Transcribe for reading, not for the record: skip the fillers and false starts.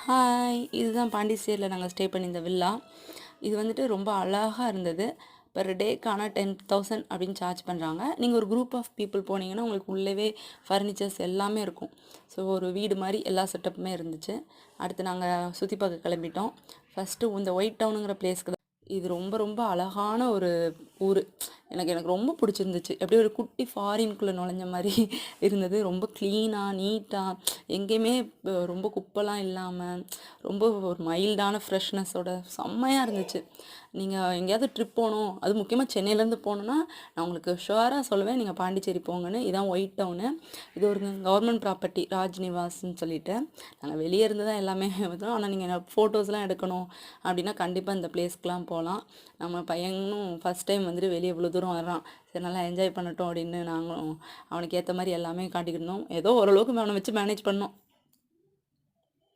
Hi! இதுதான் பாண்டிச்சேரியில நாங்க ஸ்டே பண்ணியிருந்த வில்லா. இது வந்துட்டு ரொம்ப அழகா இருந்தது. பெர் டேக்கான 10,000 அப்படின்னு சார்ஜ் பண்ணுறாங்க. நீங்கள் ஒரு குரூப் ஆஃப் பீப்புள் போனீங்கன்னா, உங்களுக்கு உள்ளவே ஃபர்னிச்சர்ஸ் எல்லாமே இருக்கும். ஸோ ஒரு வீடு மாதிரி எல்லா செட்டப்புமே இருந்துச்சு. அடுத்து நாங்கள் சுற்றி பார்க்க கிளம்பிட்டோம். ஃபஸ்ட்டு இந்த ஒயிட் டவுனுங்கிற பிளேஸ்க்கு தான். இது ரொம்ப ரொம்ப அழகான ஒரு ஊர். எனக்கு எனக்கு ரொம்ப பிடிச்சிருந்துச்சு. அப்படியே ஒரு குட்டி ஃபாரின்குள்ளே நுழைஞ்ச மாதிரி இருந்தது. ரொம்ப க்ளீனாக நீட்டாக எங்கேயுமே ரொம்ப குப்பைலாம் இல்லாமல் ரொம்ப ஒரு மைல்டான ஃப்ரெஷ்னஸோட செம்மையாக இருந்துச்சு. நீங்கள் எங்கேயாவது ட்ரிப் போகணும், அது முக்கியமாக சென்னையிலேருந்து போகணுன்னா நான் உங்களுக்கு ஷுவராக சொல்லுவேன், நீங்கள் பாண்டிச்சேரி போங்கன்னு. இதான் ஒயிட் டவுனு. இது ஒரு கவர்மெண்ட் ப்ராப்பர்ட்டி ராஜ் நிவாஸ்ன்னு சொல்லிட்டு. நாங்கள் வெளியே இருந்து தான் எல்லாமே பார்த்தோம். ஆனால் நீங்கள் ஃபோட்டோஸ்லாம் எடுக்கணும் அப்படின்னா கண்டிப்பாக இந்த பிளேஸ்க்கெலாம் போகலாம். நம்ம பையனும் ஃபஸ்ட் டைம் வந்துட்டு வெளியே இவ்வளோ தூரம் வர்றான். சரி நல்லா என்ஜாய் பண்ணட்டும் அப்படின்னு நாங்களும் அவனுக்கு ஏற்ற மாதிரி எல்லாமே காட்டிக்கிட்டு இருந்தோம். ஏதோ ஓரளவுக்கு அவனை வச்சு மேனேஜ் பண்ணோம்.